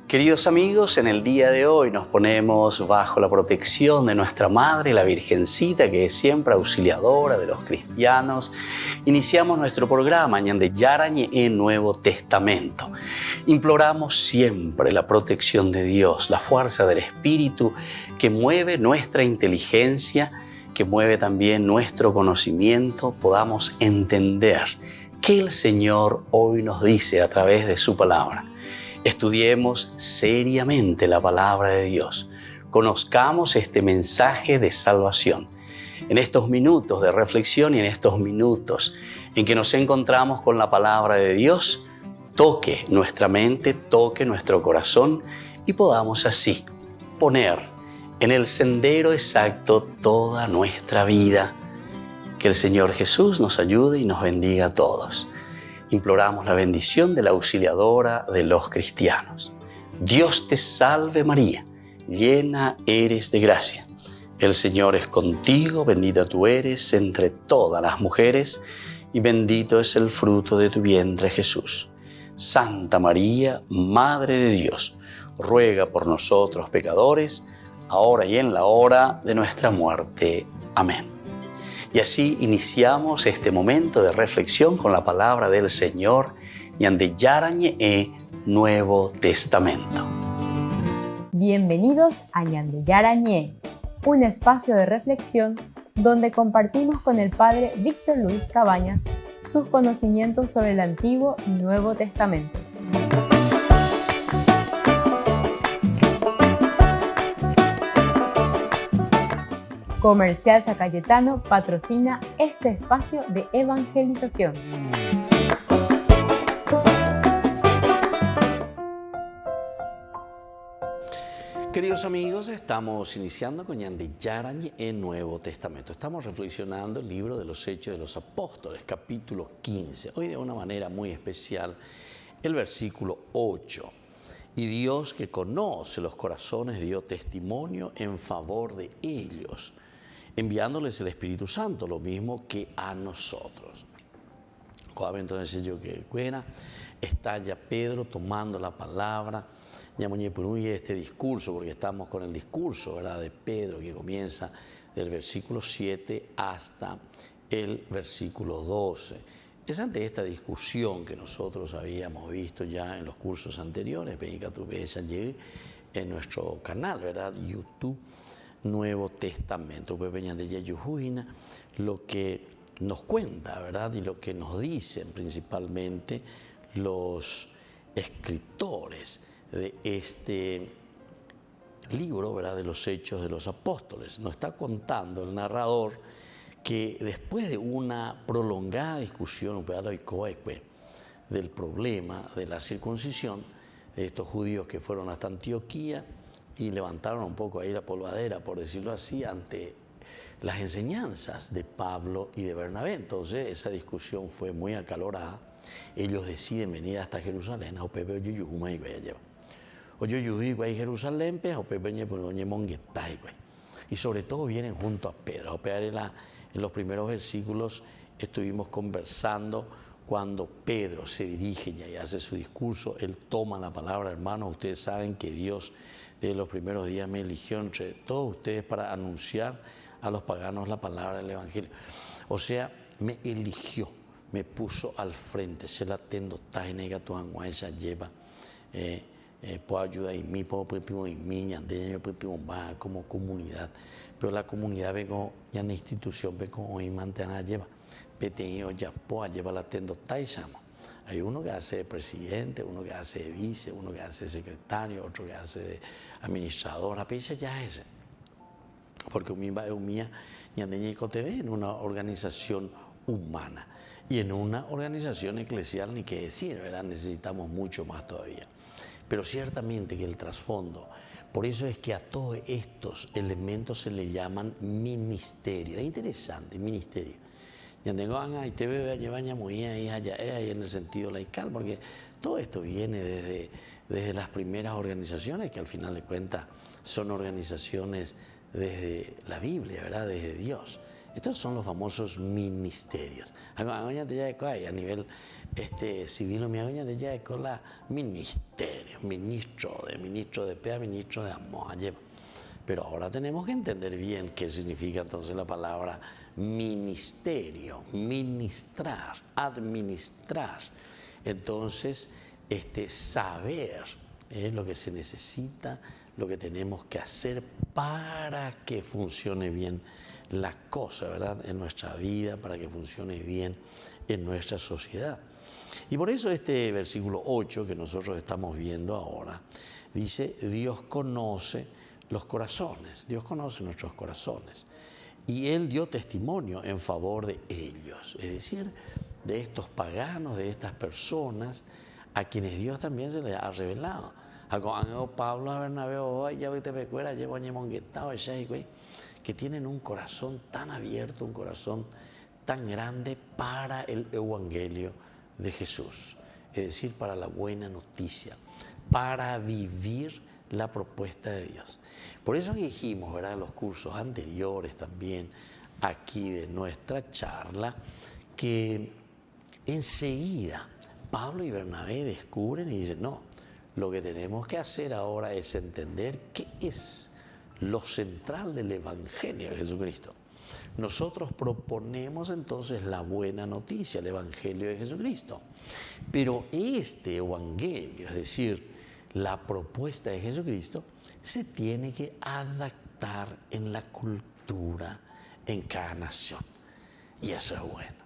Queridos amigos, en el día de hoy nos ponemos bajo la protección de nuestra Madre, la Virgencita, que es siempre auxiliadora de los cristianos. Iniciamos nuestro programa Ñande Yarañe en Nuevo Testamento. Imploramos siempre la protección de Dios, la fuerza del Espíritu que mueve nuestra inteligencia, que mueve también nuestro conocimiento, podamos entender qué el Señor hoy nos dice a través de su palabra. Estudiemos seriamente la palabra de Dios. Conozcamos este mensaje de salvación. En estos minutos de reflexión y en estos minutos en que nos encontramos con la palabra de Dios, toque nuestra mente, toque nuestro corazón y podamos así poner en el sendero exacto toda nuestra vida. Que el Señor Jesús nos ayude y nos bendiga a todos. Imploramos la bendición de la auxiliadora de los cristianos. Dios te salve María, llena eres de gracia. El Señor es contigo, bendita tú eres entre todas las mujeres y bendito es el fruto de tu vientre Jesús. Santa María, Madre de Dios, ruega por nosotros pecadores, ahora y en la hora de nuestra muerte. Amén. Y así iniciamos este momento de reflexión con la palabra del Señor, Ñande Yarañe Nuevo Testamento. Bienvenidos a Ñande Yarañe, un espacio de reflexión donde compartimos con el Padre Víctor Luis Cabañas sus conocimientos sobre el Antiguo y Nuevo Testamento. Comercial San Cayetano patrocina este espacio de evangelización. Queridos amigos, estamos iniciando con Ñande Yarañe en Nuevo Testamento. Estamos reflexionando el libro de los Hechos de los Apóstoles, capítulo 15. Hoy de una manera muy especial, el versículo 8. Y Dios que conoce los corazones dio testimonio en favor de ellos, enviándoles el Espíritu Santo, lo mismo que a nosotros. Entonces yo que buena, está ya Pedro tomando la palabra, este discurso, porque estamos con el discurso, ¿verdad?, de Pedro, que comienza del versículo 7 hasta el versículo 12. Es ante esta discusión que nosotros habíamos visto ya en los cursos anteriores, en nuestro canal, ¿verdad?, YouTube, Nuevo Testamento, lo que nos cuenta, ¿verdad?, y lo que nos dicen principalmente los escritores de este libro, ¿verdad?, de los Hechos de los Apóstoles. Nos está contando el narrador que después de una prolongada discusión del problema de la circuncisión, de estos judíos que fueron hasta Antioquía y levantaron un poco ahí la polvadera, por decirlo así, ante las enseñanzas de Pablo y de Bernabé. Entonces esa discusión fue muy acalorada. Ellos deciden venir hasta Jerusalén, y sobre todo vienen junto a Pedro. En los primeros versículos estuvimos conversando cuando Pedro se dirige y hace su discurso. Él toma la palabra, hermanos. Ustedes saben que Dios desde los primeros días me eligió entre todos ustedes para anunciar a los paganos la palabra del Evangelio. O sea, me eligió, me puso al frente. Se la tendo tainega tu anguaisa lleva. Puedo ayudar en mí, puedo en mí, como comunidad. Pero la comunidad vengo, ya en la institución vengo hoy mantener lleva. Peteño ya puedo llevar la tendo taisamo. Hay uno que hace de presidente, uno que hace de vice, uno que hace de secretario, otro que hace de administrador. A pesar ya ese. Porque mía en una organización humana y en una organización eclesial ni qué decir, ¿verdad? Necesitamos mucho más todavía. Pero ciertamente que el trasfondo, por eso es que a todos estos elementos se le llaman ministerio. Es interesante, ministerio. Ya tengo y te veo llevar muy ahí en el sentido laical, porque todo esto viene desde las primeras organizaciones, que al final de cuentas son organizaciones desde la Biblia, ¿verdad?, desde Dios. Estos son los famosos ministerios. A nivel civil, la ministerio, ministro de pea, ministro de amor. Pero ahora tenemos que entender bien qué significa entonces la palabra ministerio, ministrar, administrar. Entonces, saber es lo que se necesita, lo que tenemos que hacer para que funcione bien la cosa, ¿verdad? En nuestra vida, para que funcione bien en nuestra sociedad. Y por eso este versículo 8 que nosotros estamos viendo ahora, dice, Dios conoce los corazones, Dios conoce nuestros corazones. Y Él dio testimonio en favor de ellos, es decir, de estos paganos, de estas personas a quienes Dios también se les ha revelado. Pablo, que tienen un corazón tan abierto, un corazón tan grande para el evangelio de Jesús, es decir, para la buena noticia, para vivir la propuesta de Dios. Por eso dijimos, ¿verdad?, en los cursos anteriores también, aquí de nuestra charla, que enseguida Pablo y Bernabé descubren y dicen, no, lo que tenemos que hacer ahora es entender qué es lo central del Evangelio de Jesucristo. Nosotros proponemos entonces la buena noticia, el Evangelio de Jesucristo. Pero este Evangelio, es decir, la propuesta de Jesucristo, se tiene que adaptar en la cultura, en cada nación. Y eso es bueno.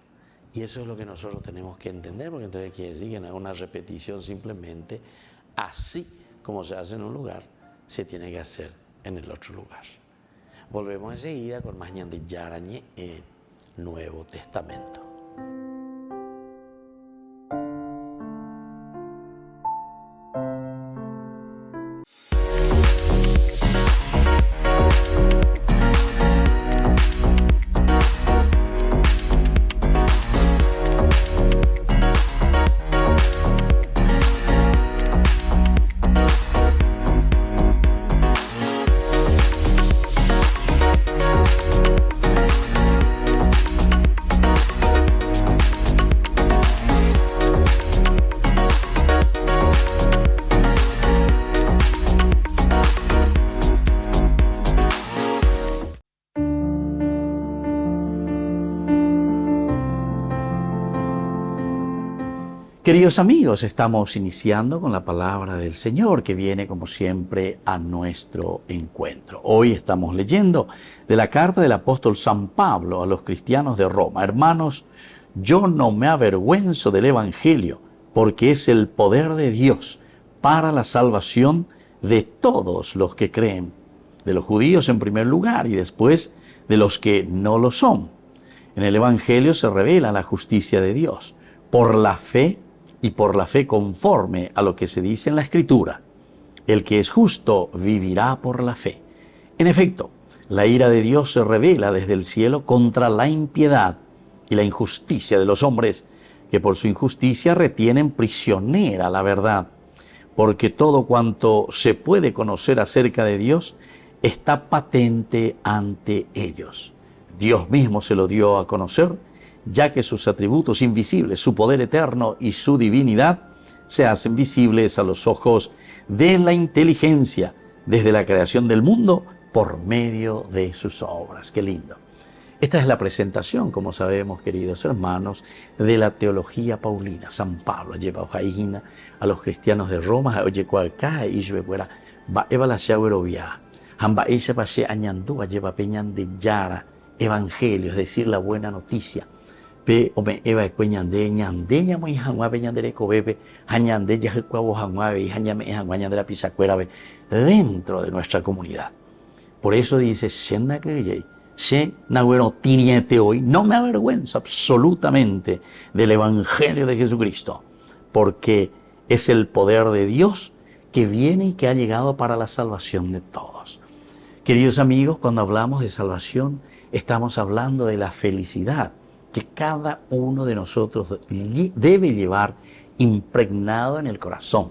Y eso es lo que nosotros tenemos que entender, porque entonces quiere decir que no es una repetición simplemente. Así como se hace en un lugar, se tiene que hacer en el otro lugar. Volvemos enseguida con más ñande yarañe Nuevo Testamento. Queridos amigos, estamos iniciando con la palabra del Señor que viene como siempre a nuestro encuentro. Hoy estamos leyendo de la carta del apóstol San Pablo a los cristianos de Roma. Hermanos, yo no me avergüenzo del Evangelio porque es el poder de Dios para la salvación de todos los que creen, de los judíos en primer lugar y después de los que no lo son. En el Evangelio se revela la justicia de Dios por la fe y por la fe conforme a lo que se dice en la Escritura. El que es justo vivirá por la fe. En efecto, la ira de Dios se revela desde el cielo contra la impiedad y la injusticia de los hombres, que por su injusticia retienen prisionera la verdad. Porque todo cuanto se puede conocer acerca de Dios está patente ante ellos. Dios mismo se lo dio a conocer, ya que sus atributos invisibles, su poder eterno y su divinidad se hacen visibles a los ojos de la inteligencia desde la creación del mundo por medio de sus obras. ¡Qué lindo! Esta es la presentación, como sabemos, queridos hermanos, de la teología paulina. San Pablo lleva a los cristianos de Roma, oye, cualca y lleva eva la xauerovia, hamba ella pase añandúa lleva peñan de yara, evangelio, es decir, la buena noticia. Pe ome eva cueñande ñandeña muy hangua peñandere cobebe hañande ya cuavo hangua y hañame hangua ñandera pisacuera dentro de nuestra comunidad. Por eso dice senda que se naguero tiniete hoy, no me avergüenzo absolutamente del evangelio de Jesucristo, porque es el poder de Dios que viene y que ha llegado para la salvación de todos. Queridos amigos, cuando hablamos de salvación, estamos hablando de la felicidad que cada uno de nosotros debe llevar impregnado en el corazón.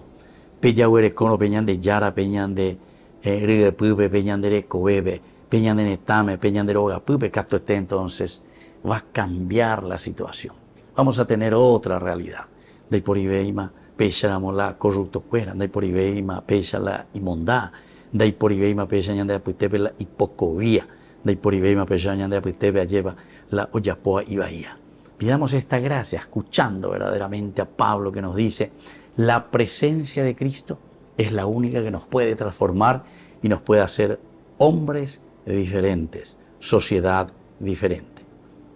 Peñan de Yara, Peñan de Rigepuve, Peñan de Cobebe, Peña de Netame, Peña de Rogapupe, Cato esté, entonces va a cambiar la situación. Vamos a tener otra realidad. De por Ibeima, pecha la corrupto fuera, de por Ibeima, pecha la imondad, de por Ibeima, pecha de Apuitepe la hipocovía, de por Ibeima, pecha de Apuitepe lleva la Oyapoa y Bahía. Pidamos esta gracia, escuchando verdaderamente a Pablo que nos dice, la presencia de Cristo es la única que nos puede transformar y nos puede hacer hombres diferentes, sociedad diferente.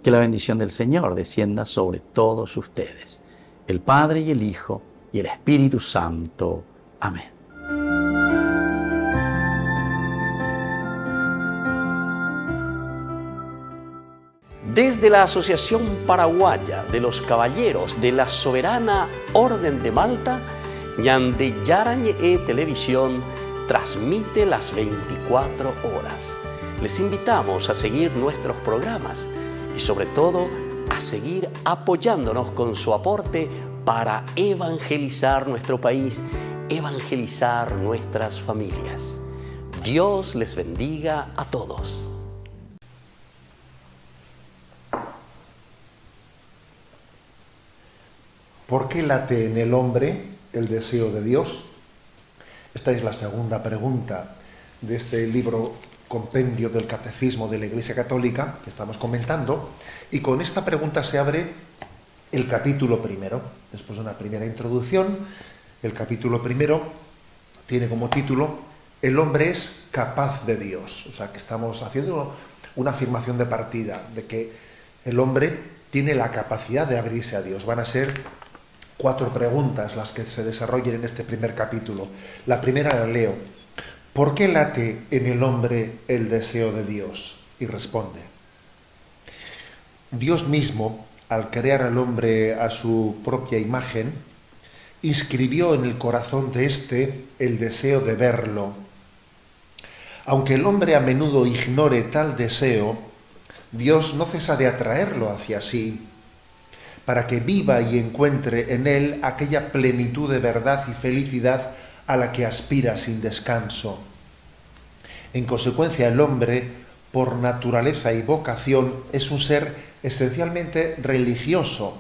Que la bendición del Señor descienda sobre todos ustedes, el Padre y el Hijo y el Espíritu Santo. Amén. Desde la Asociación Paraguaya de los Caballeros de la Soberana Orden de Malta, Ñande Yarañe Televisión transmite las 24 horas. Les invitamos a seguir nuestros programas y sobre todo a seguir apoyándonos con su aporte para evangelizar nuestro país, evangelizar nuestras familias. Dios les bendiga a todos. ¿Por qué late en el hombre el deseo de Dios? Esta es la segunda pregunta de este libro compendio del Catecismo de la Iglesia Católica que estamos comentando, y con esta pregunta se abre el capítulo primero. Después de una primera introducción, el capítulo primero tiene como título El hombre es capaz de Dios. O sea, que estamos haciendo una afirmación de partida de que el hombre tiene la capacidad de abrirse a Dios. Van a ser 4 preguntas las que se desarrollen en este primer capítulo. La primera la leo. ¿Por qué late en el hombre el deseo de Dios? Y responde. Dios mismo, al crear al hombre a su propia imagen, inscribió en el corazón de éste el deseo de verlo. Aunque el hombre a menudo ignore tal deseo, Dios no cesa de atraerlo hacia sí, para que viva y encuentre en él aquella plenitud de verdad y felicidad a la que aspira sin descanso. En consecuencia, el hombre, por naturaleza y vocación, es un ser esencialmente religioso,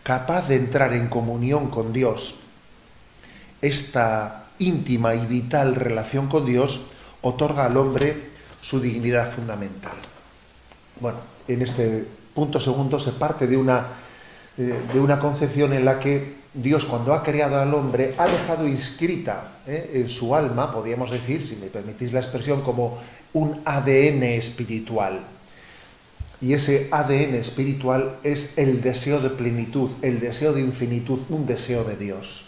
capaz de entrar en comunión con Dios. Esta íntima y vital relación con Dios otorga al hombre su dignidad fundamental. Bueno, en este punto segundo se parte de una concepción en la que Dios, cuando ha creado al hombre, ha dejado inscrita en su alma, podríamos decir, si me permitís la expresión, como un ADN espiritual. Y ese ADN espiritual es el deseo de plenitud, el deseo de infinitud, un deseo de Dios.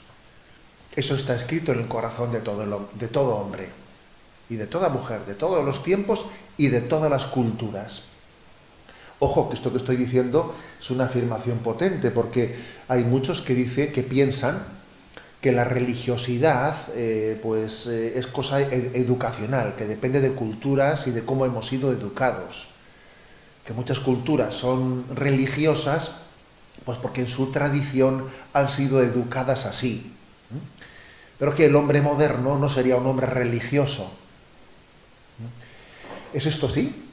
Eso está escrito en el corazón de todo hombre y de toda mujer, de todos los tiempos y de todas las culturas. Ojo, que esto que estoy diciendo es una afirmación potente, porque hay muchos que piensan que la religiosidad es cosa educacional, que depende de culturas y de cómo hemos sido educados. Que muchas culturas son religiosas pues porque en su tradición han sido educadas así. Pero que el hombre moderno no sería un hombre religioso. ¿Es esto así?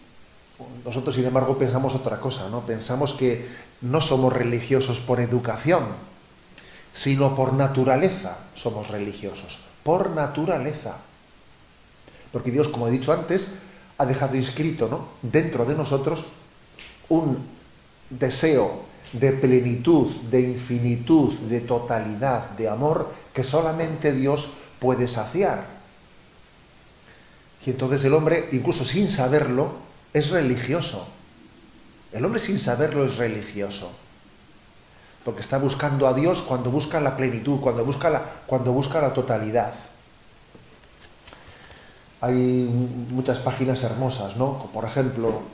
Nosotros, sin embargo, pensamos otra cosa, ¿no? Pensamos que no somos religiosos por educación, sino por naturaleza somos religiosos. Por naturaleza. Porque Dios, como he dicho antes, ha dejado inscrito, ¿no?, dentro de nosotros un deseo de plenitud, de infinitud, de totalidad, de amor que solamente Dios puede saciar. Y entonces el hombre, incluso sin saberlo, es religioso. El hombre sin saberlo es religioso. Porque está buscando a Dios cuando busca la plenitud, cuando busca la totalidad. Hay muchas páginas hermosas, ¿no? Por ejemplo,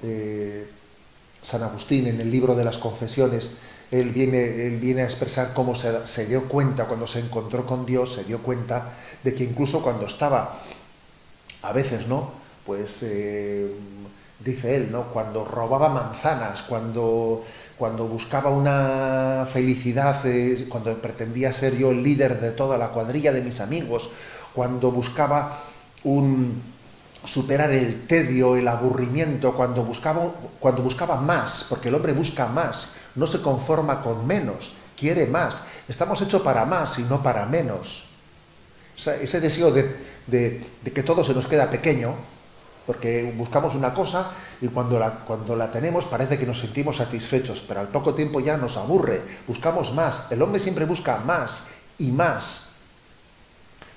San Agustín, en el libro de las Confesiones, él viene a expresar cómo se dio cuenta, cuando se encontró con Dios, se dio cuenta de que incluso cuando estaba, a veces, ¿no?, pues dice él, ¿no?, cuando robaba manzanas, cuando buscaba una felicidad, cuando pretendía ser yo el líder de toda la cuadrilla de mis amigos, cuando buscaba un superar el tedio, el aburrimiento, cuando buscaba más, porque el hombre busca más, no se conforma con menos, quiere más. Estamos hechos para más y no para menos. Ese deseo de que todo se nos queda pequeño, porque buscamos una cosa y cuando la tenemos parece que nos sentimos satisfechos, pero al poco tiempo ya nos aburre, buscamos más. El hombre siempre busca más y más.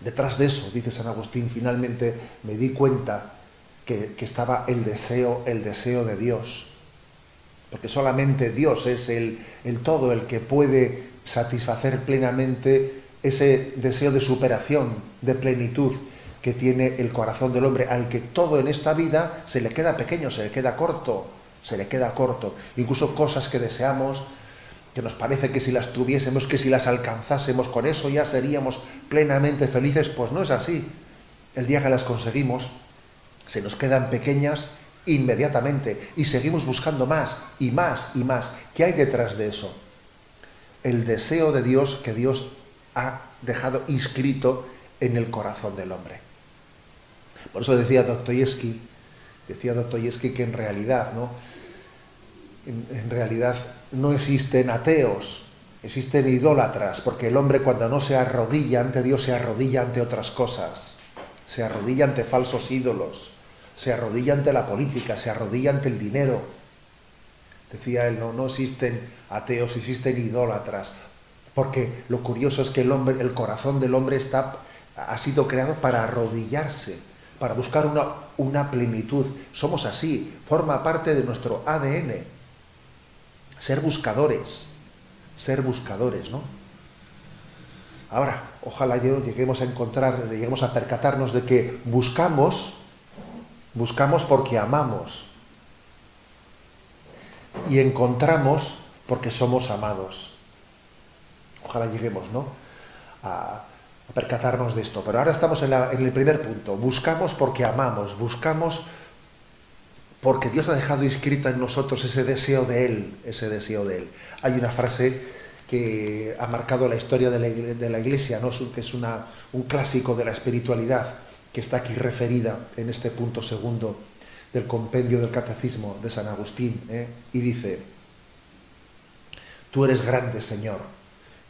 Detrás de eso, dice San Agustín, finalmente me di cuenta que estaba el deseo de Dios. Porque solamente Dios es el todo, el que puede satisfacer plenamente ese deseo de superación, de plenitud que tiene el corazón del hombre, al que todo en esta vida se le queda pequeño, se le queda corto. Incluso cosas que deseamos, que nos parece que si las tuviésemos, que si las alcanzásemos, con eso ya seríamos plenamente felices, pues no es así. El día que las conseguimos, se nos quedan pequeñas inmediatamente y seguimos buscando más y más y más. ¿Qué hay detrás de eso? El deseo de Dios que Dios ha dejado inscrito en el corazón del hombre. Por eso decía Dostoyevsky que en realidad, ¿no? En realidad no existen ateos, existen idólatras, porque el hombre cuando no se arrodilla ante Dios se arrodilla ante otras cosas, se arrodilla ante falsos ídolos, se arrodilla ante la política, se arrodilla ante el dinero. Decía él, no existen ateos, existen idólatras, porque lo curioso es que el corazón del hombre ha sido creado para arrodillarse, para buscar una plenitud. Somos así, forma parte de nuestro ADN. Ser buscadores, ¿no? Ahora, ojalá lleguemos a percatarnos de que buscamos porque amamos y encontramos porque somos amados. Ojalá lleguemos, ¿no?, a percatarnos de esto. Pero ahora estamos en el primer punto. Buscamos porque amamos, buscamos porque Dios ha dejado inscrita en nosotros ese deseo de Él. Hay una frase que ha marcado la historia de la Iglesia, ¿no?, que es un clásico de la espiritualidad, que está aquí referida en este punto segundo del compendio del Catecismo de San Agustín, y dice: Tú eres grande, Señor,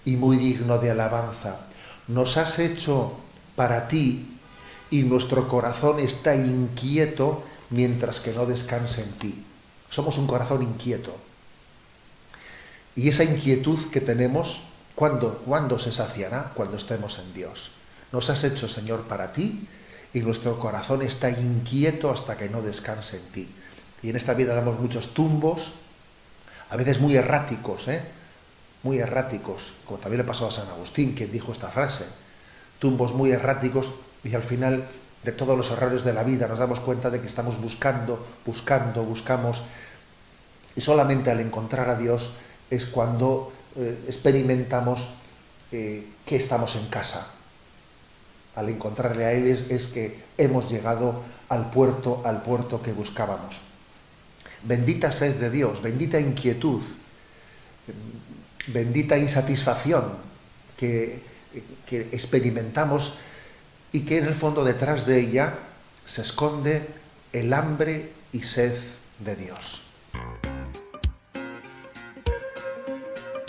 y muy digno de alabanza. Nos has hecho para ti y nuestro corazón está inquieto mientras que no descanse en ti. Somos un corazón inquieto. Y esa inquietud que tenemos, ¿cuándo se saciará? Cuando estemos en Dios. Nos has hecho, Señor, para ti y nuestro corazón está inquieto hasta que no descanse en ti. Y en esta vida damos muchos tumbos, a veces muy erráticos, muy erráticos, como también le pasó a San Agustín, quien dijo esta frase, tumbos muy erráticos, y al final de todos los errores de la vida nos damos cuenta de que estamos buscamos, y solamente al encontrar a Dios es cuando experimentamos que estamos en casa. Al encontrarle a Él es que hemos llegado al puerto que buscábamos. Bendita sed de Dios, bendita inquietud, bendita insatisfacción que experimentamos, y que en el fondo detrás de ella se esconde el hambre y sed de Dios.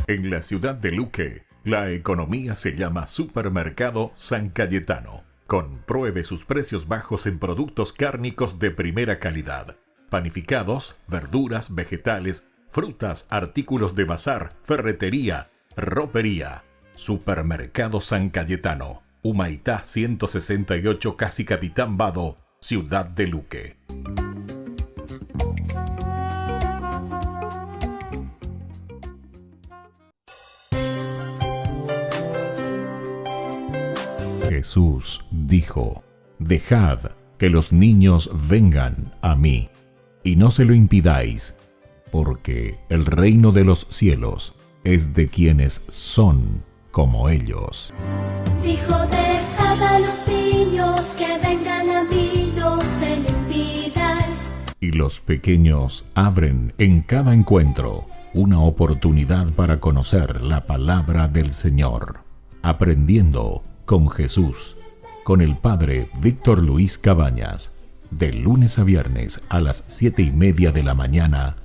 En la ciudad de Luque, la economía se llama Supermercado San Cayetano. Compruebe sus precios bajos en productos cárnicos de primera calidad. Panificados, verduras, vegetales, frutas, artículos de bazar, ferretería, ropería. Supermercado San Cayetano. Humaitá 168, Casi Capitán Vado, ciudad de Luque. Jesús dijo: Dejad que los niños vengan a mí, y no se lo impidáis, porque el reino de los cielos es de quienes son como ellos. Dijo: dejad a los niños que vengan a mí, no se lo impidáis. Y los pequeños abren en cada encuentro una oportunidad para conocer la palabra del Señor, aprendiendo con Jesús, con el Padre Víctor Luis Cabañas. de lunes a viernes a las 7:30 de la mañana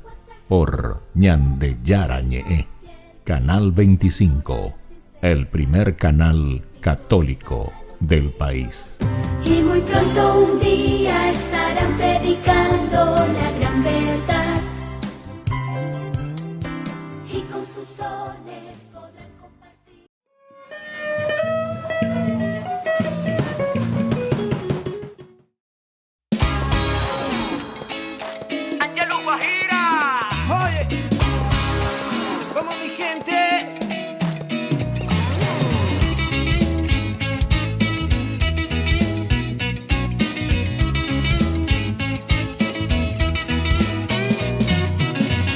por Ñande Yarañe, Canal 25, el primer canal católico del país. Y muy pronto un día estarán predicando la gran verdad. Y con sus dones podrán compartir. Ángelo Guajira. Oye, vamos mi gente.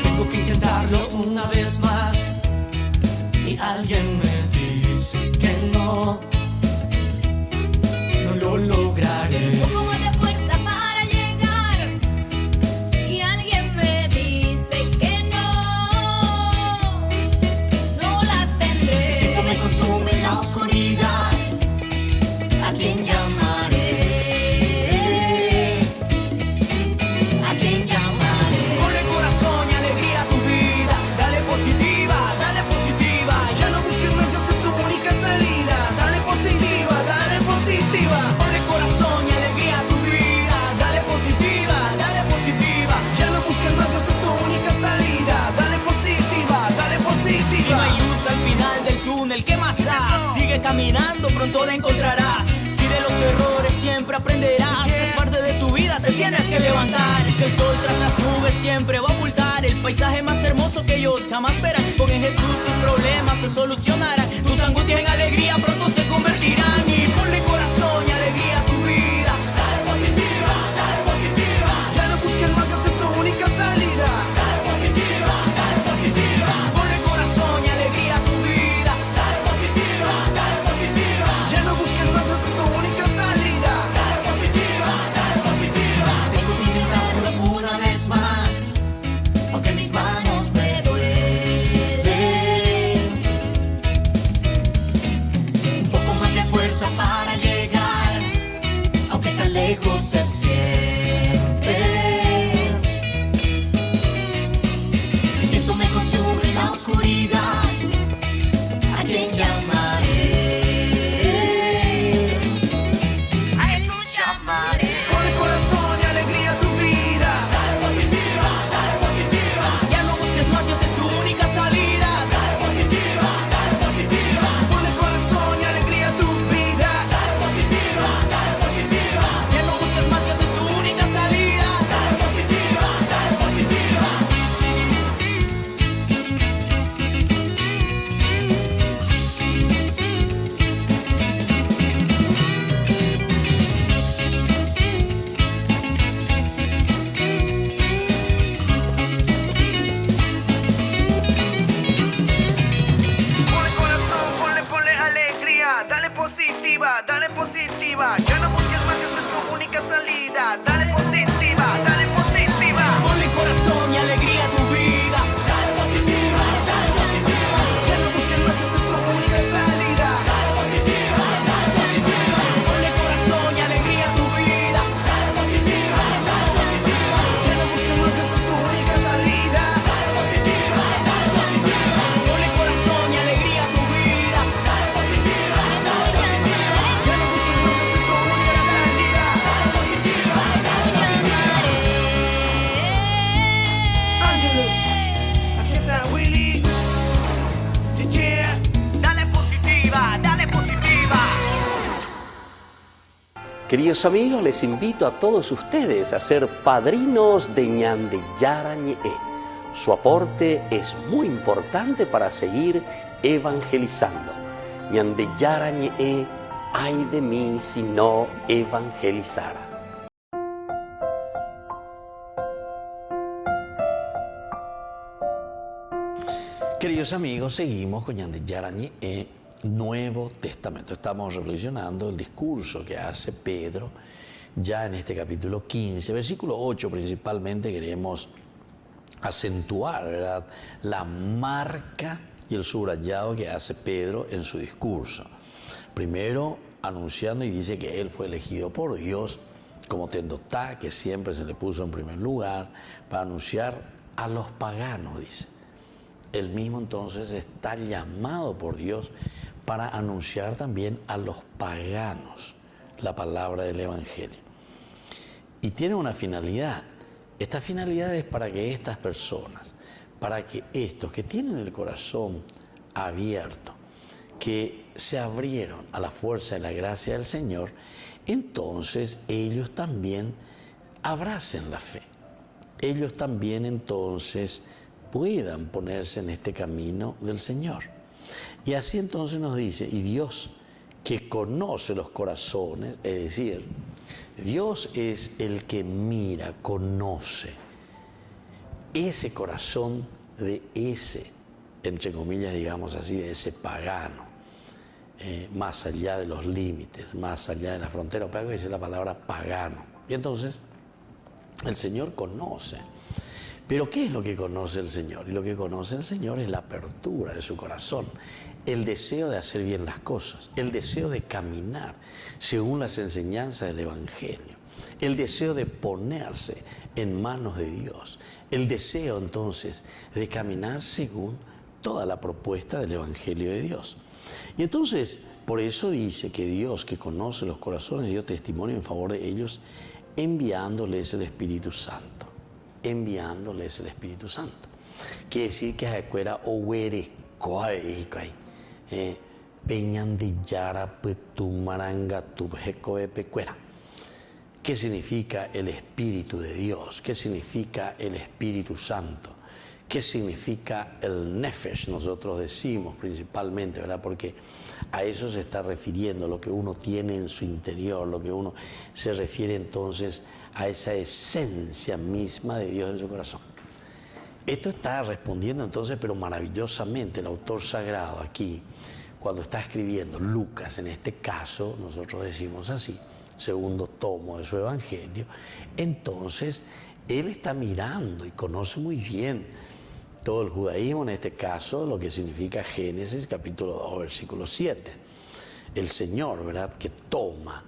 Tengo que intentarlo una vez más y alguien me dice que no lo lograré. Un poco más de fuerza para llegar y alguien me dice que no las tendré. Esto me consume en la oscuridad. ¿A quién llamaré? ¿A quién llamaré? Ponle corazón y alegría a tu vida. Dale positiva, dale positiva. Ya no busques más, Dios es tu única salida. Dale positiva, dale positiva. Ponle corazón y alegría a tu vida. Dale positiva, dale positiva. Ya no busques más, Dios es tu única salida. Dale positiva, dale positiva. Si no hay luz al final del túnel, ¿qué más da? Sigue caminando, pronto la encontrarás. Si de los errores siempre aprenderás, es parte de tu vida, te tienes que levantar. Es que el sol tras las nubes siempre va a ocultar el paisaje más hermoso que ellos jamás verán. Con en Jesús tus problemas se solucionarán, tus angustias en alegría pronto se convertirán. Y ponle corazón y alegría a tu vida. Dale positiva, dale positiva. Ya no busques más, Dios es tu única salida. Dale positiva, dale positiva. Ponle corazón y alegría a tu vida. Dale positiva, dale positiva. Ya no busques más, Dios es tu única salida. Dale positiva, dale positiva. Tengo que intentarlo una vez más, aunque mis manos me duelen. Un poco más de fuerza para llegar, aunque tan lejos se siente. Esto me consume en la oscuridad. ¿A quién llamaré? A Jesús llamaré. Ponle corazón y alegría a tu vida. Dale positiva, dale positiva. Ya no busques más, Dios es tu única salida. Dale positiva, dale positiva. Ponle corazón y alegría a tu vida. Dale positiva, dale positiva. Ya no busques más, Dios es tu única salida. Dale positiva, dale positiva. Ponle corazón, ponle alegría. Dale positiva, dale positiva. Ya no busques más, Dios es tu única salida. Dale positiva, dale positiva. Ponle corazón y alegría a tu vida. Dale positiva, dale positiva. Ya no busques más, Dios es tu única salida. Dale positiva, dale positiva. Ponle corazón y alegría a tu vida. Dale positiva, dale positiva. Ya no busques más, Dios es tu única salida. Dale positiva, dale positiva. Ponle corazón y alegría a tu vida. Dale positiva, dale positiva. Ya no busques más, Dios es tu única salida. Dale positiva, dale positiva. Ángelos, aquí está Willy. Yeah. Dale positiva, dale positiva. Queridos amigos, les invito a todos ustedes a ser padrinos de Ñande Yarañe. Su aporte es muy importante para seguir evangelizando. Ñande Yarañe, ay de mí si no evangelizara. Queridos amigos, seguimos con Ñande Yarañe, Nuevo Testamento. Estamos reflexionando el discurso que hace Pedro ya en este capítulo 15, versículo 8 principalmente. Queremos acentuar, ¿verdad?, la marca y el subrayado que hace Pedro en su discurso. Primero anunciando y dice que él fue elegido por Dios como Tendotá, que siempre se le puso en primer lugar, para anunciar a los paganos, dice. Él mismo entonces está llamado por Dios para anunciar también a los paganos la palabra del Evangelio. Y tiene una finalidad. Esta finalidad es para que estas personas, para que estos que tienen el corazón abierto, que se abrieron a la fuerza de la gracia del Señor, entonces ellos también abracen la fe. Ellos también entonces puedan ponerse en este camino del Señor. Y así entonces nos dice, y Dios que conoce los corazones, es decir, Dios es el que mira, conoce ese corazón de ese, entre comillas, digamos así, de ese pagano, más allá de los límites, más allá de la frontera. Pero dice la palabra pagano. Y entonces, el Señor conoce. Pero ¿qué es lo que conoce el Señor? Y lo que conoce el Señor es la apertura de su corazón, el deseo de hacer bien las cosas, el deseo de caminar según las enseñanzas del Evangelio, el deseo de ponerse en manos de Dios, el deseo entonces de caminar según toda la propuesta del Evangelio de Dios. Y entonces, por eso dice que Dios, que conoce los corazones, dio testimonio en favor de ellos, enviándoles el Espíritu Santo. Enviándoles el Espíritu Santo. Quiere decir que acuera ohuere peñan de yara petumaranga tubjecoe pecuera. ¿Qué significa el Espíritu de Dios? ¿Qué significa el Espíritu Santo? ¿Qué significa el nefesh? Nosotros decimos principalmente, ¿verdad? Porque a eso se está refiriendo, lo que uno tiene en su interior, lo que uno se refiere entonces a esa esencia misma de Dios en su corazón. Esto está respondiendo entonces, pero maravillosamente, el autor sagrado aquí, cuando está escribiendo Lucas, en este caso, nosotros decimos así, segundo tomo de su Evangelio, entonces él está mirando y conoce muy bien todo el judaísmo, en este caso, lo que significa Génesis, capítulo 2, versículo 7. El Señor, ¿verdad?, que toma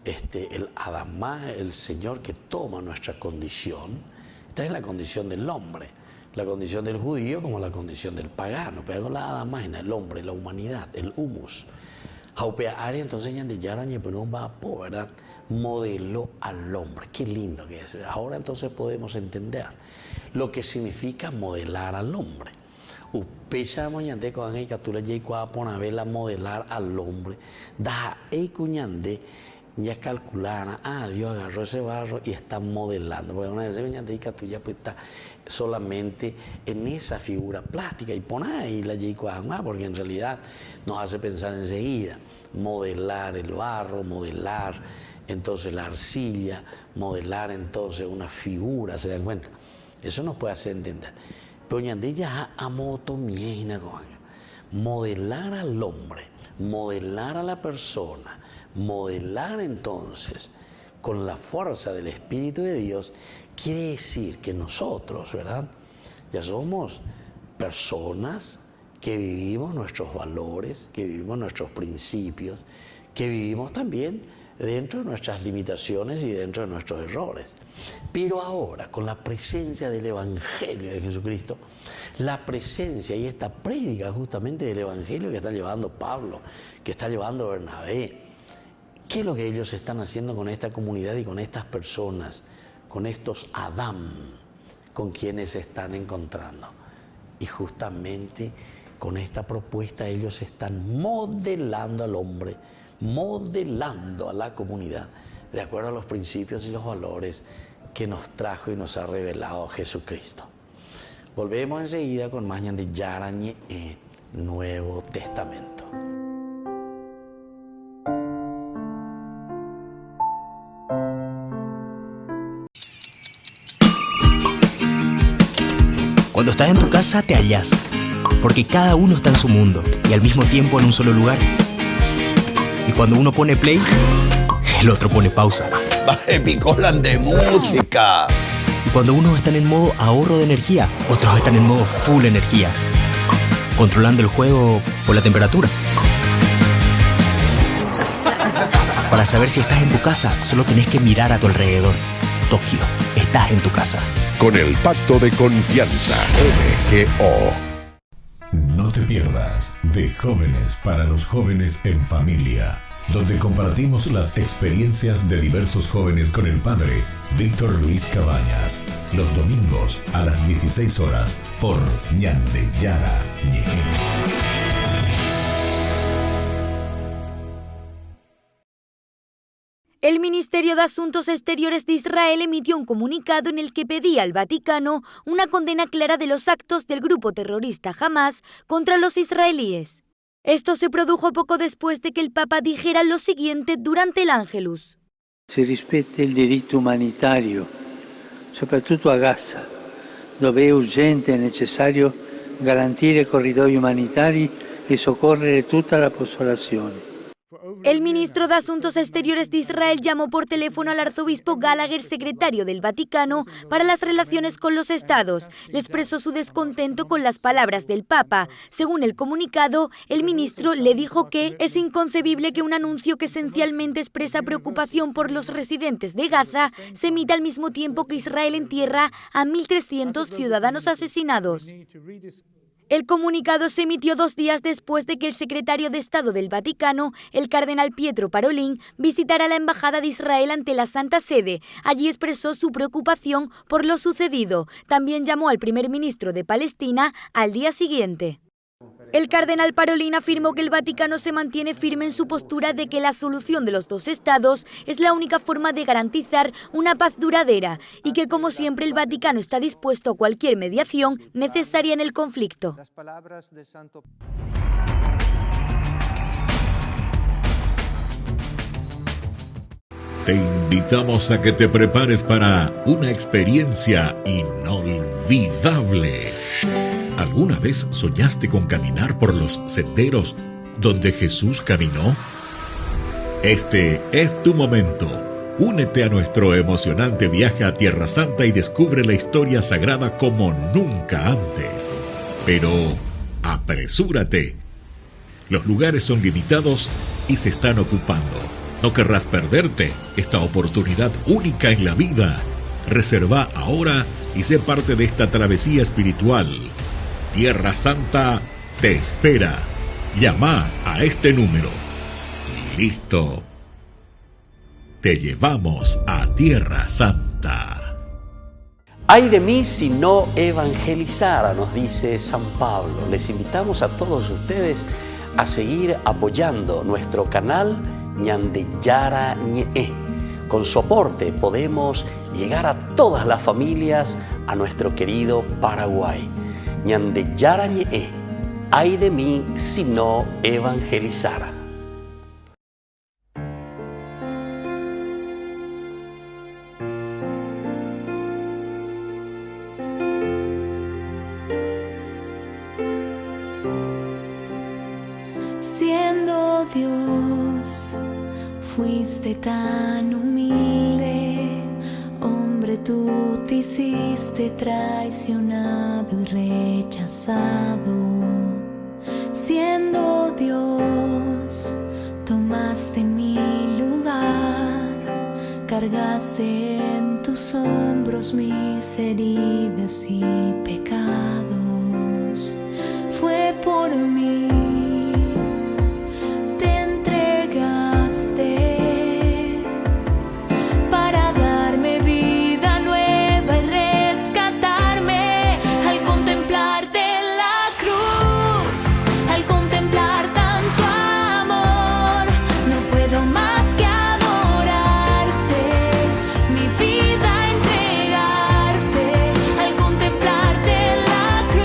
el Adamá, el Señor que toma nuestra condición. Esta es la condición del hombre, la condición del judío como la condición del pagano, pero la Adamá es el hombre, la humanidad, el humus. Entonces ¿verdad?, modeló al hombre. Qué lindo que es. Ahora entonces podemos entender lo que significa modelar al hombre. Modelar al hombre. Ya calcularon, Dios agarró ese barro y está modelando. Porque una vez tú ya pues está solamente en esa figura plástica y pon ahí la yeicuagma, porque en realidad nos hace pensar enseguida. Modelar el barro, modelar entonces la arcilla, modelar entonces una figura, ¿se dan cuenta? Eso nos puede hacer entender. Modelar al hombre, modelar a la persona, modelar entonces con la fuerza del Espíritu de Dios, quiere decir que nosotros, ¿verdad?, ya somos personas que vivimos nuestros valores, que vivimos nuestros principios, que vivimos también dentro de nuestras limitaciones y dentro de nuestros errores. Pero ahora, con la presencia del Evangelio de Jesucristo, la presencia y esta prédica justamente del Evangelio que está llevando Pablo, que está llevando Bernabé, ¿qué es lo que ellos están haciendo con esta comunidad y con estas personas, con estos Adán, con quienes se están encontrando? Y justamente con esta propuesta ellos están modelando al hombre, modelando a la comunidad, de acuerdo a los principios y los valores que nos trajo y nos ha revelado Jesucristo. Volvemos enseguida con más de Yarañe Nuevo Testamento. Cuando estás en tu casa te hallas, porque cada uno está en su mundo y al mismo tiempo en un solo lugar. Y cuando uno pone play, el otro pone pausa. Picolan de música. Y cuando unos están en modo ahorro de energía, otros están en modo full energía, controlando el juego por la temperatura. Para saber si estás en tu casa, solo tenés que mirar a tu alrededor. Tokio, estás en tu casa. Con el Pacto de Confianza, MGO. No te pierdas de Jóvenes para los Jóvenes en Familia, donde compartimos las experiencias de diversos jóvenes con el padre Víctor Luis Cabañas, los domingos a las 16 horas por Ñande Yara Ñe'e. El Ministerio de Asuntos Exteriores de Israel emitió un comunicado en el que pedía al Vaticano una condena clara de los actos del grupo terrorista Hamás contra los israelíes. Esto se produjo poco después de que el Papa dijera lo siguiente durante el Ángelus. Si rispetta il diritto umanitario, soprattutto a Gaza, dove è urgente e necessario garantire corridoi umanitari e soccorrere tutta la popolazione. El ministro de Asuntos Exteriores de Israel llamó por teléfono al arzobispo Gallagher, secretario del Vaticano, para las relaciones con los estados. Le expresó su descontento con las palabras del Papa. Según el comunicado, el ministro le dijo que es inconcebible que un anuncio que esencialmente expresa preocupación por los residentes de Gaza se emita al mismo tiempo que Israel entierra a 1.300 ciudadanos asesinados. El comunicado se emitió 2 días después de que el secretario de Estado del Vaticano, el cardenal Pietro Parolin, visitara la embajada de Israel ante la Santa Sede. Allí expresó su preocupación por lo sucedido. También llamó al primer ministro de Palestina al día siguiente. El cardenal Parolin afirmó que el Vaticano se mantiene firme en su postura de que la solución de los 2 estados es la única forma de garantizar una paz duradera y que, como siempre, el Vaticano está dispuesto a cualquier mediación necesaria en el conflicto. Te invitamos a que te prepares para una experiencia inolvidable. ¿Alguna vez soñaste con caminar por los senderos donde Jesús caminó? Este es tu momento. Únete a nuestro emocionante viaje a Tierra Santa y descubre la historia sagrada como nunca antes. Pero apresúrate. Los lugares son limitados y se están ocupando. No querrás perderte esta oportunidad única en la vida. Reserva ahora y sé parte de esta travesía espiritual. Tierra Santa te espera. Llama a este número. Listo. Te llevamos a Tierra Santa. Ay de mí si no evangelizara, nos dice San Pablo. Les invitamos a todos ustedes a seguir apoyando nuestro canal Ñande Yara Ñe'e. Con su aporte podemos llegar a todas las familias a nuestro querido Paraguay. Ñande Yara Ñe'e. Ay de mí si no evangelizara. Siendo Dios, fuiste tan humilde, hombre, tú te hiciste traicionado y rechazado. Siendo Dios, tomaste mi lugar, cargaste en tus hombros mis heridas y pecados. Fue por mí. La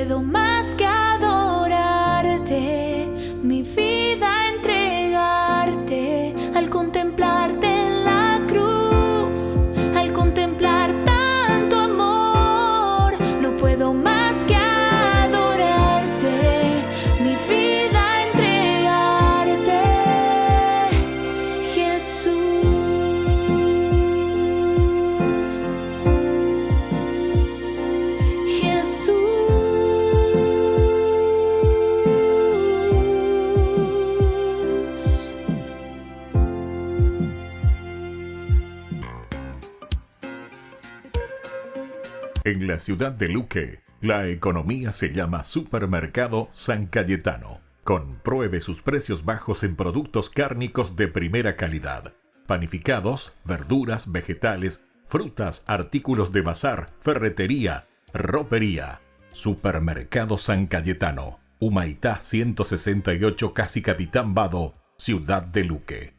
puedo más que adorarte, mi vida entregarte, al contemplarte en la cruz, al contemplar tanto amor, no puedo más que adorarte, mi vida entregarte, Jesús. En la ciudad de Luque, la economía se llama Supermercado San Cayetano. Compruebe sus precios bajos en productos cárnicos de primera calidad. Panificados, verduras, vegetales, frutas, artículos de bazar, ferretería, ropería. Supermercado San Cayetano. Humaitá 168, Casi Capitán Vado, ciudad de Luque.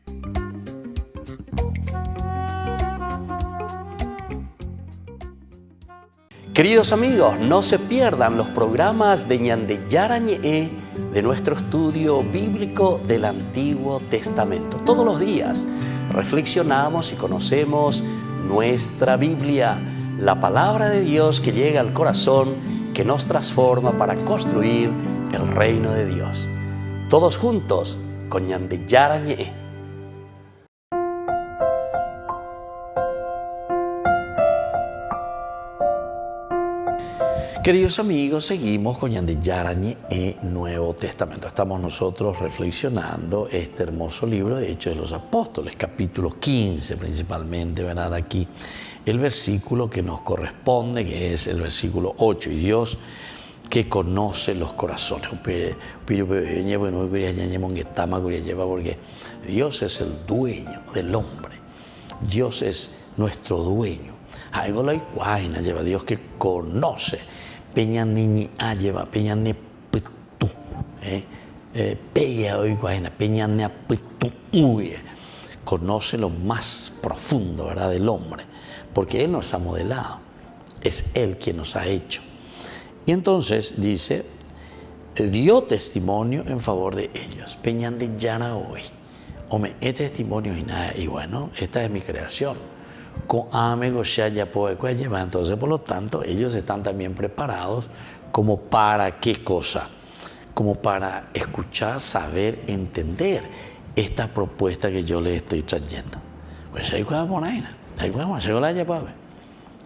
Queridos amigos, no se pierdan los programas de Ñande Yarañe de nuestro estudio bíblico del Antiguo Testamento. Todos los días reflexionamos y conocemos nuestra Biblia, la palabra de Dios que llega al corazón, que nos transforma para construir el reino de Dios. Todos juntos con Ñande Yarañe. Queridos amigos, seguimos con Ñande Yarañe Nuevo Testamento. Estamos nosotros reflexionando este hermoso libro de Hechos de los Apóstoles, capítulo 15 principalmente, ¿verdad? Aquí el versículo que nos corresponde, que es el versículo 8, y Dios que conoce los corazones. Porque Dios es el dueño del hombre. Dios es nuestro dueño. Algo lo hay, Dios que conoce. Peña niñi lleva, peña ne pitu, peña hoy guayna, peña ne pitu huye. Conoce lo más profundo, ¿verdad?, del hombre, porque Él nos ha modelado, es Él quien nos ha hecho. Y entonces dice, dio testimonio en favor de ellos. Peña de Yara hoy. Hombre, este testimonio y nada, y bueno, esta es mi creación. Entonces, por lo tanto, ellos están también preparados como para qué cosa, como para escuchar, saber, entender esta propuesta que yo les estoy trayendo. Pues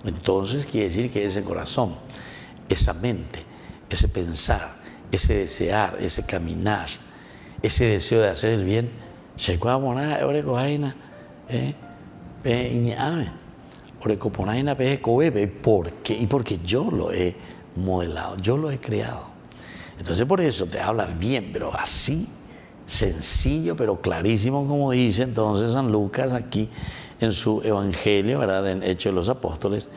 entonces quiere decir que ese corazón, esa mente, ese pensar, ese desear, ese caminar, ese deseo de hacer el bien, porque yo lo he modelado, yo lo he creado. Entonces por eso te habla bien, pero así, sencillo, pero clarísimo, como dice entonces San Lucas aquí en su Evangelio, ¿verdad?, en Hechos de los Apóstoles.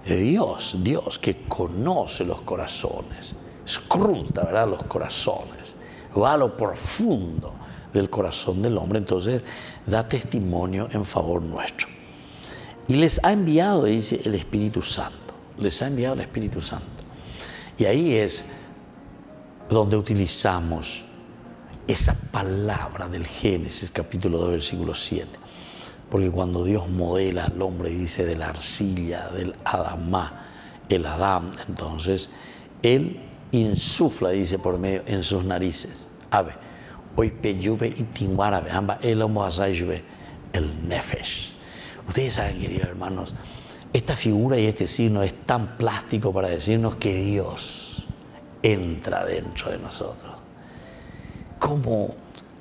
Dios que conoce los corazones, escruta, ¿verdad?, los corazones, va a lo profundo del corazón del hombre, entonces da testimonio en favor nuestro. Y les ha enviado, dice, el Espíritu Santo. Les ha enviado el Espíritu Santo. Y ahí es donde utilizamos esa palabra del Génesis, capítulo 2, versículo 7. Porque cuando Dios modela al hombre, dice de la arcilla, del Adamá, el Adán, entonces Él insufla, dice, por medio en sus narices. Ave, hoy peyube y tinguarabe, amba el homoasayube, el nefesh. Ustedes saben, queridos hermanos, esta figura y este signo es tan plástico para decirnos que Dios entra dentro de nosotros. Cómo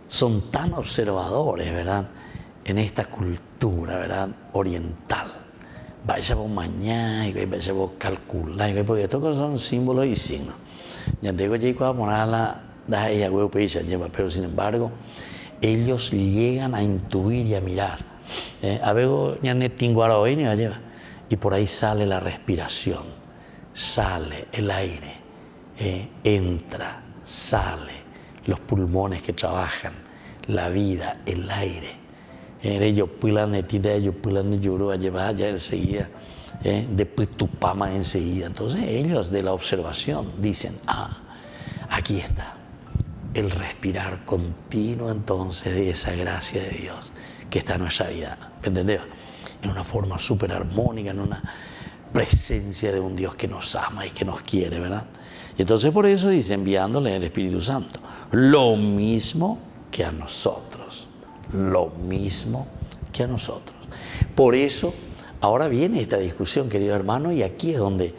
son tan observadores, ¿verdad?, en esta cultura, ¿verdad?, oriental. Vaya por mañana, y vaya por calcular, porque estos son símbolos y signos. Ya tengo que ponerla, pero sin embargo, ellos llegan a intuir y a mirar. Y por ahí sale la respiración, sale el aire, entra, sale, los pulmones que trabajan, la vida, el aire. Ellos pulan de tita, ellos pulan de lloro, ya enseguida Después tu pama enseguida. Entonces ellos de la observación dicen, aquí está el respirar continuo entonces de esa gracia de Dios que está en nuestra vida, ¿entendés? En una forma súper armónica, en una presencia de un Dios que nos ama y que nos quiere, ¿verdad? Y entonces por eso dice, enviándole el Espíritu Santo, lo mismo que a nosotros, lo mismo que a nosotros. Por eso, ahora viene esta discusión, querido hermano, y aquí es donde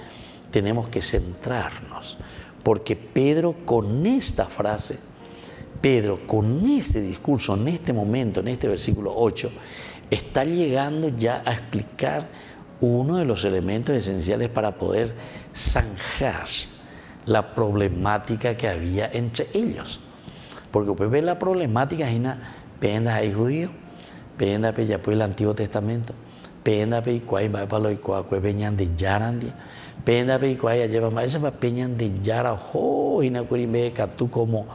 tenemos que centrarnos, porque Pedro con esta frase, Pedro con este discurso, en este momento, en este versículo 8, está llegando ya a explicar uno de los elementos esenciales para poder zanjar la problemática que había entre ellos. Porque pues ve la problemática es una penda hay judío, penda pe ya pues el Antiguo Testamento, penda pe cuay va para lo y peñan de yarandi, penda pe cuay ya lleva más esa peñan de yara ho y na curimbe tú como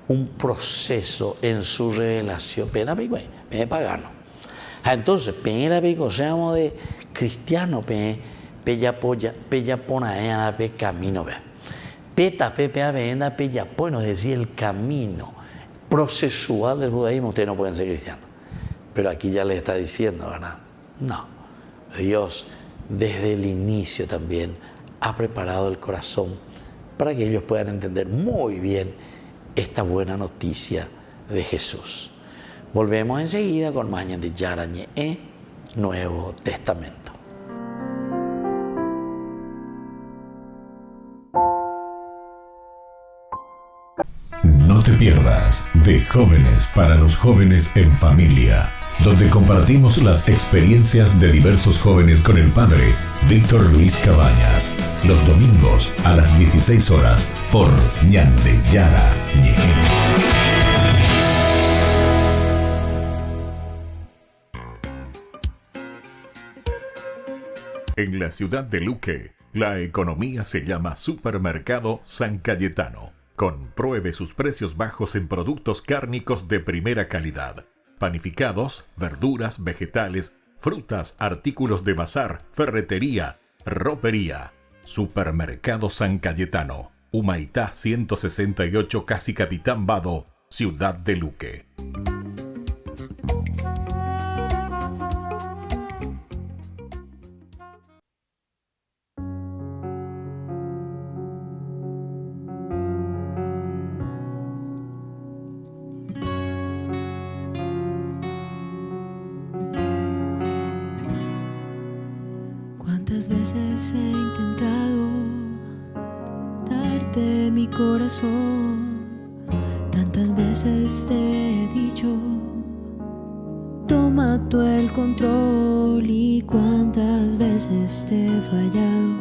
un proceso en su revelación, penda pe cuay, me pagano. Entonces, penda pe seamos de cristiano pe ya pona pe camino ve. Peta pepe avenda pe ya pues nos decía el camino procesual del judaísmo, ustedes no pueden ser cristianos. Pero aquí ya les está diciendo, ¿verdad? No. Dios desde el inicio también ha preparado el corazón para que ellos puedan entender muy bien esta buena noticia de Jesús. Volvemos enseguida con Mañan de Yarañe, Nuevo Testamento. No te pierdas de Jóvenes para los Jóvenes en Familia, donde compartimos las experiencias de diversos jóvenes con el padre Víctor Luis Cabañas, los domingos a las 16 horas por Ñande Yara Ñe. En la ciudad de Luque, la economía se llama Supermercado San Cayetano. Compruebe sus precios bajos en productos cárnicos de primera calidad. Panificados, verduras, vegetales, frutas, artículos de bazar, ferretería, ropería. Supermercado San Cayetano, Humaitá 168, Casi Capitán Vado, Ciudad de Luque. Tantas veces he intentado darte mi corazón, tantas veces te he dicho, toma tú el control, y cuántas veces te he fallado.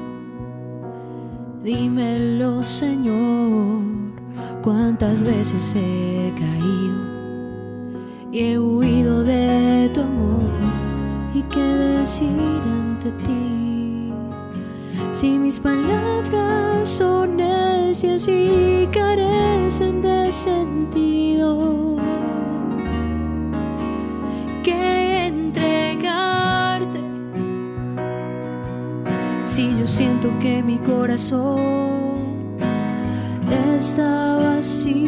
Dímelo, Señor, cuántas veces he caído y he huido de tu amor, y qué decir ante ti. Si mis palabras son necias y carecen de sentido, ¿qué entregarte? Si yo siento que mi corazón está vacío,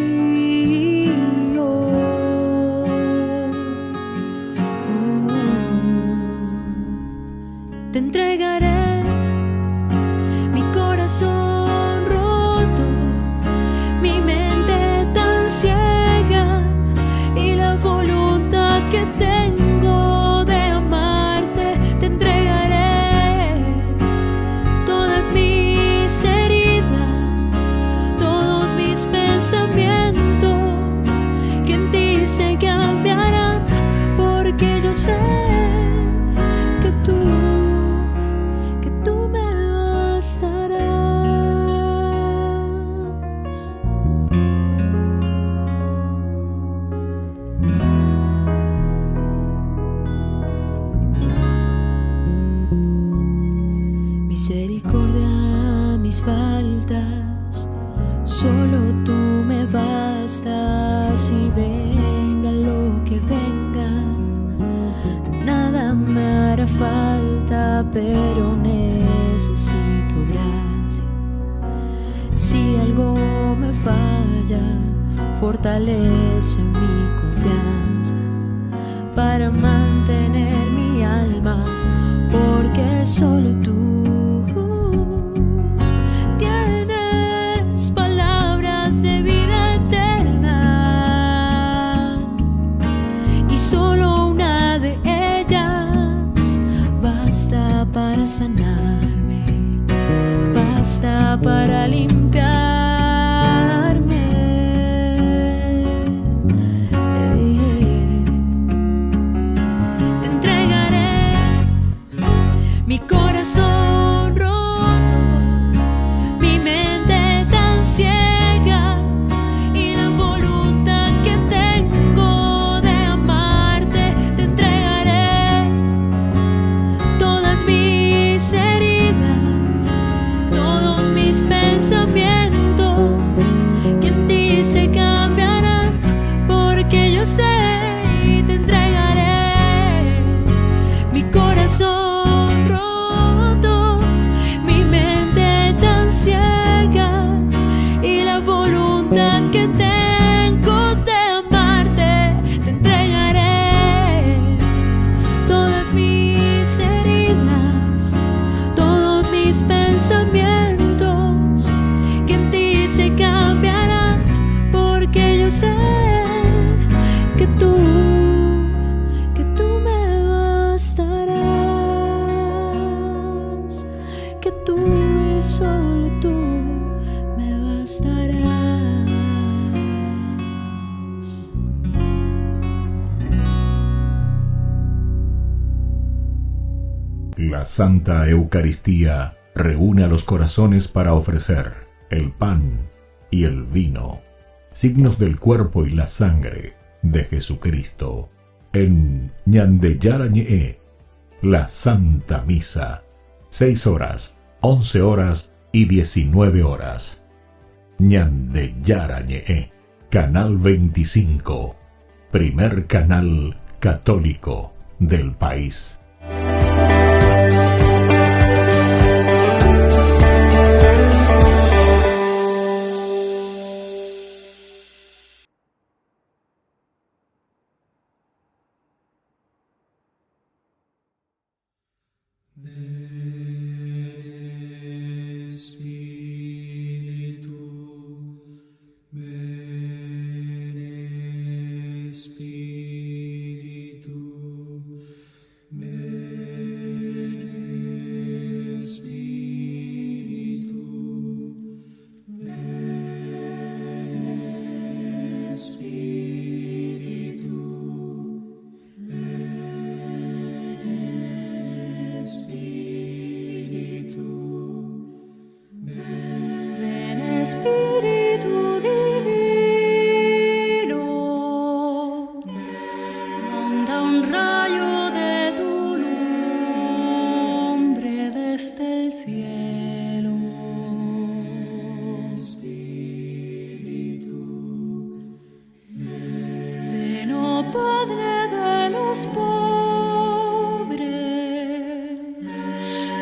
te entregaré roto, mi mente tan ciega y la voluntad que tengo de amarte. Te entregaré todas mis heridas, todos mis pensamientos, que en ti se cambiarán, porque yo sé que tú me bastarás. Misericordia, mis faltas, solo tú me bastas, y venga lo que venga, nada me hará falta, pero Si algo me falla, fortalece mi confianza para mantener mi alma, porque solo tú tienes palabras de vida eterna, y solo una de ellas basta para sanarme, basta para limpiarme. Te entregaré mi corazón roto, mi mente tan ciega y la voluntad que tengo de amarte. Te entregaré todas mis heridas, todos mis pensamientos, que en ti se cambiarán, porque yo sé. Y te entregaré mi corazón roto, mi mente tan ciega y la voluntad que tengo de amarte. Te entregaré todas mis heridas, todos mis pensamientos, que en ti se cambiarán, porque yo sé que tú me bastarás, que tú y solo tú me bastarás. La Santa Eucaristía reúne a los corazones para ofrecer el pan y el vino, signos del cuerpo y la sangre de Jesucristo. En Ñande Yara Ñe'e, la Santa Misa, 6 horas, 11 horas y 19 horas. Ñande Yara Ñe'e, Canal 25, primer canal católico del país. Espíritu divino, manda un rayo de tu nombre desde el cielo. Espíritu, ven, oh Padre de los pobres,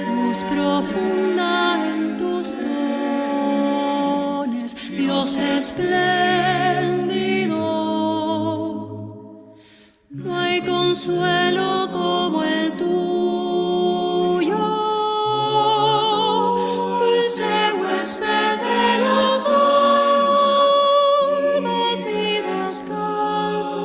luz profunda en tus dones, Dios espléndido. No hay consuelo como el tuyo, dulce huésped de los almas, mi descanso,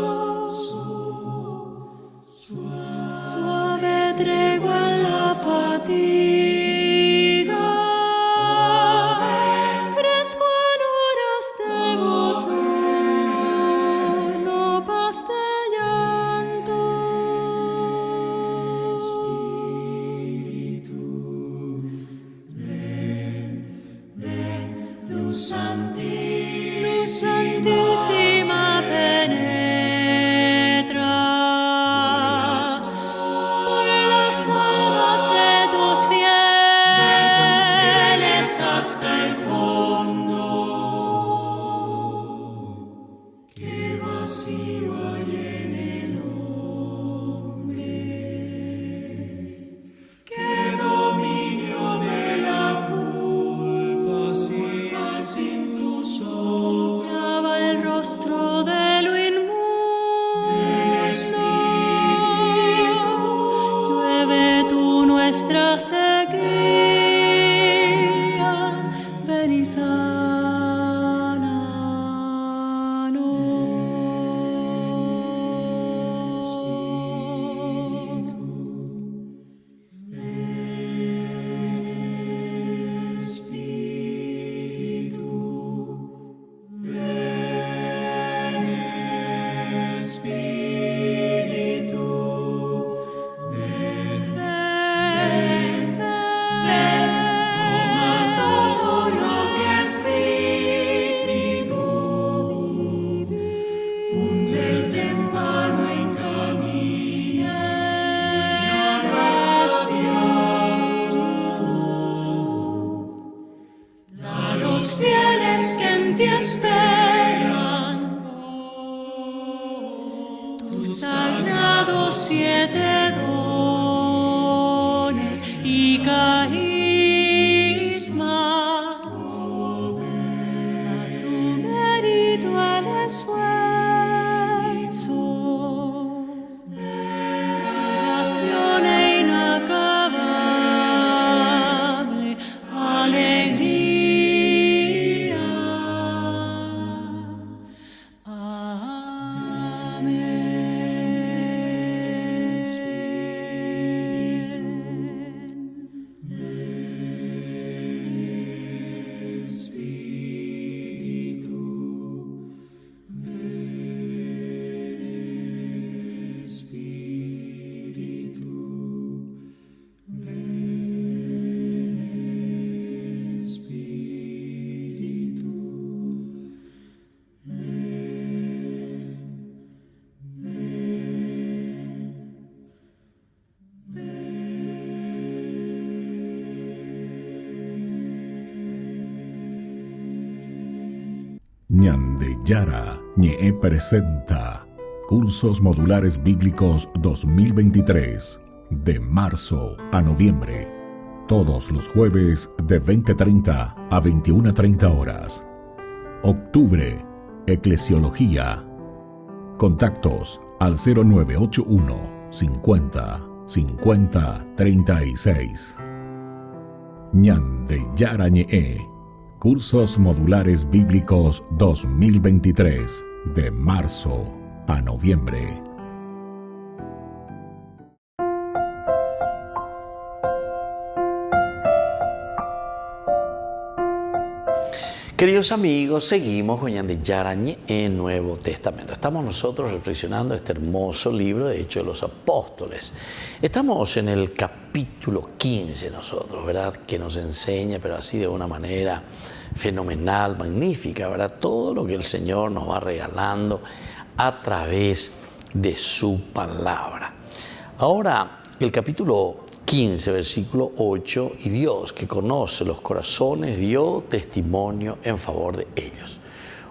suave tregua en la fatiga, fresco en horas de botono, paz de llanto. Espíritu, ven, luz santísima, penetra por las almas de tus fieles hasta el fondo. Qué vacío hay en el hombre, qué dominio de la culpa, Ñande Yara Ñe presenta Cursos Modulares Bíblicos 2023, de marzo a noviembre, todos los jueves de 20:30 a 21:30 horas. Octubre, Eclesiología. Contactos al 0981 50 50 36. Ñande Yara Ñe, Cursos Modulares Bíblicos 2023, de marzo a noviembre. Queridos amigos, seguimos con Ñande Yara Ñe en Nuevo Testamento. Estamos nosotros reflexionando este hermoso libro de Hechos de los Apóstoles. Estamos en el capítulo 15 nosotros, ¿verdad? Que nos enseña, pero así de una manera fenomenal, magnífica, ¿verdad? Todo lo que el Señor nos va regalando a través de su palabra. Ahora, el capítulo 15, versículo 8, y Dios, que conoce los corazones, dio testimonio en favor de ellos.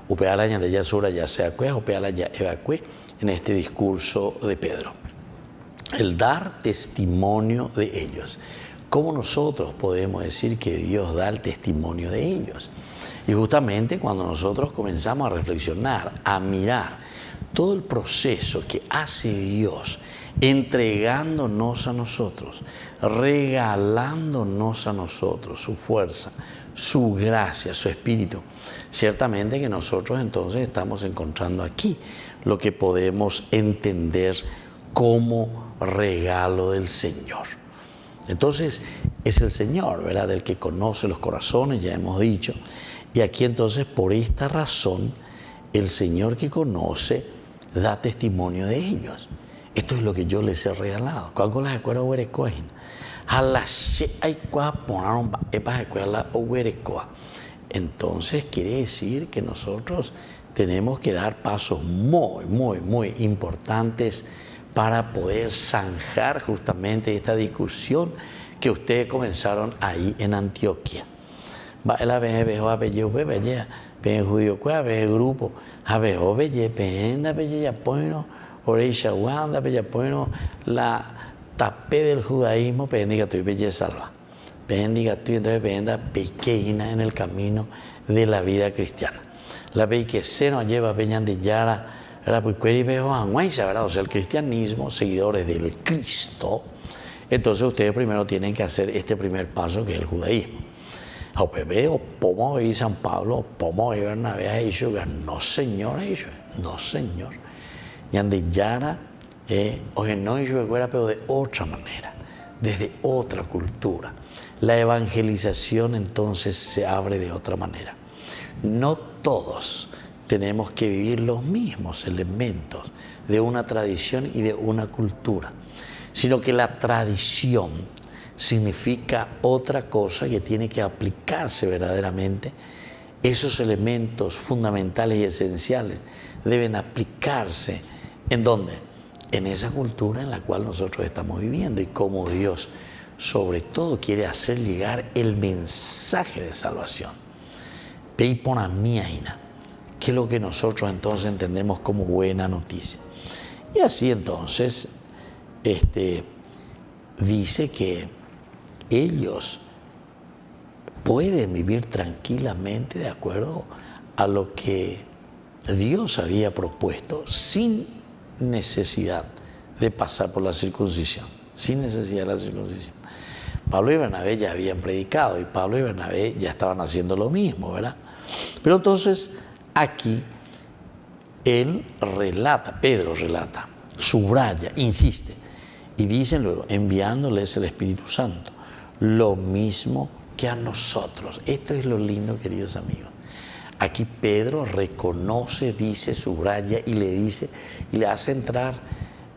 Upeala Ñande ya sura ya sea cue, upeala ya evacue, en este discurso de Pedro. El dar testimonio de ellos. ¿Cómo nosotros podemos decir que Dios da el testimonio de ellos? Y justamente cuando nosotros comenzamos a reflexionar, a mirar todo el proceso que hace Dios, entregándonos a nosotros, regalándonos a nosotros su fuerza, su gracia, su espíritu. Ciertamente que nosotros entonces estamos encontrando aquí lo que podemos entender como regalo del Señor. Entonces es el Señor, ¿verdad?, el que conoce los corazones, ya hemos dicho. Y aquí entonces por esta razón el Señor que conoce da testimonio de ellos. Esto es lo que yo les he regalado. ¿Cuándo las escuelas huerecoen? Entonces quiere decir que nosotros tenemos que dar pasos muy importantes para poder zanjar justamente esta discusión que ustedes comenzaron ahí en Antioquia. La judío grupo, Oreisha Wanda, la tapé del judaísmo, bendiga tu y salva. Bendiga tu, entonces venda pequeña en el camino de la vida cristiana. La ve que se nos lleva Ñande Yara, ¿verdad? O sea, el cristianismo, seguidores del Cristo. Entonces ustedes primero tienen que hacer este primer paso, que es el judaísmo. O bebé, o pomo y San Pablo, o pomo y Bernabé, ha dicho, no señor, ha dicho, no señor. Y ande yara, oye, no yo pero de otra manera, desde otra cultura. La evangelización entonces se abre de otra manera. No todos tenemos que vivir los mismos elementos de una tradición y de una cultura, sino que la tradición significa otra cosa que tiene que aplicarse verdaderamente. Esos elementos fundamentales y esenciales deben aplicarse ¿en dónde? En esa cultura en la cual nosotros estamos viviendo y como Dios sobre todo quiere hacer llegar el mensaje de salvación. Peipona miaina, que es lo que nosotros entonces entendemos como buena noticia. Y así entonces dice que ellos pueden vivir tranquilamente de acuerdo a lo que Dios había propuesto sin necesidad de pasar por la circuncisión, sin necesidad de la circuncisión. Pablo y Bernabé ya habían predicado y Pablo y Bernabé ya estaban haciendo lo mismo, ¿verdad? Pero entonces aquí él relata, Pedro relata, subraya, insiste y dice luego, enviándoles el Espíritu Santo, lo mismo que a nosotros. Esto es lo lindo, queridos amigos. Aquí Pedro reconoce, dice, subraya y le dice, y le hace entrar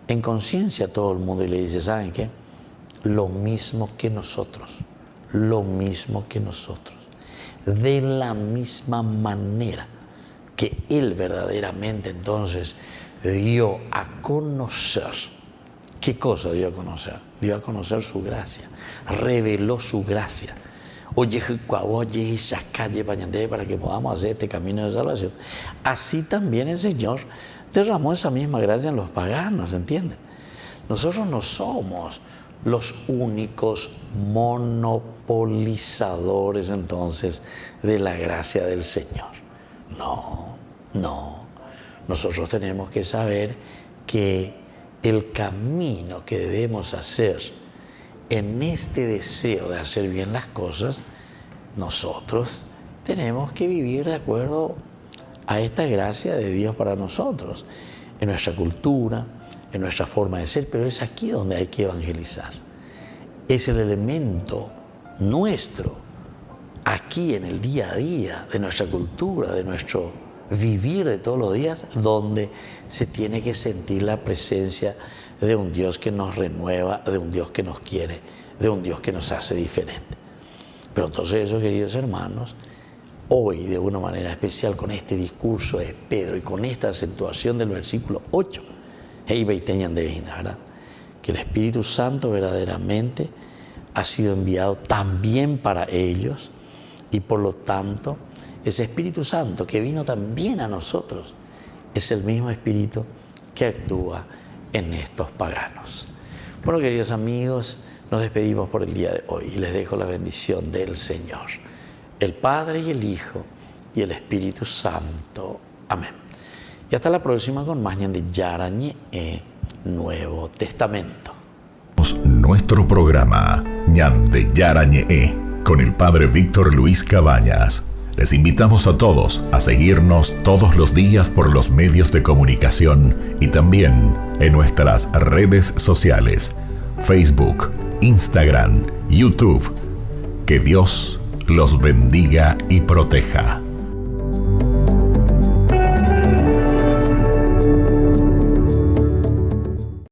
en conciencia a todo el mundo y le dice, ¿saben qué? Lo mismo que nosotros, lo mismo que nosotros. De la misma manera que él verdaderamente entonces dio a conocer. ¿Qué cosa dio a conocer? Dio a conocer su gracia, reveló su gracia. Oye, esa calle para que podamos hacer este camino de salvación. Así también el Señor derramó esa misma gracia en los paganos, ¿entienden? Nosotros no somos los únicos monopolizadores entonces de la gracia del Señor. No. Nosotros tenemos que saber que el camino que debemos hacer en este deseo de hacer bien las cosas, nosotros tenemos que vivir de acuerdo a esta gracia de Dios para nosotros, en nuestra cultura, en nuestra forma de ser, pero es aquí donde hay que evangelizar. Es el elemento nuestro, aquí en el día a día, de nuestra cultura, de nuestro vivir de todos los días, donde se tiene que sentir la presencia de un Dios que nos renueva, de un Dios que nos quiere, de un Dios que nos hace diferente. Pero entonces eso, queridos hermanos, hoy de una manera especial con este discurso de Pedro y con esta acentuación del versículo 8, ¿verdad? Que el Espíritu Santo verdaderamente ha sido enviado también para ellos y por lo tanto ese Espíritu Santo que vino también a nosotros es el mismo Espíritu que actúa en estos paganos. Bueno, queridos amigos, nos despedimos por el día de hoy y les dejo la bendición del Señor, el Padre y el Hijo y el Espíritu Santo. Amén. Y hasta la próxima con más de Yarañe Nuevo Testamento. Nuestro programa Ñande Yarañe con el Padre Víctor Luis Cabañas. Les invitamos a todos a seguirnos todos los días por los medios de comunicación y también en nuestras redes sociales, Facebook, Instagram, YouTube. Que Dios los bendiga y proteja.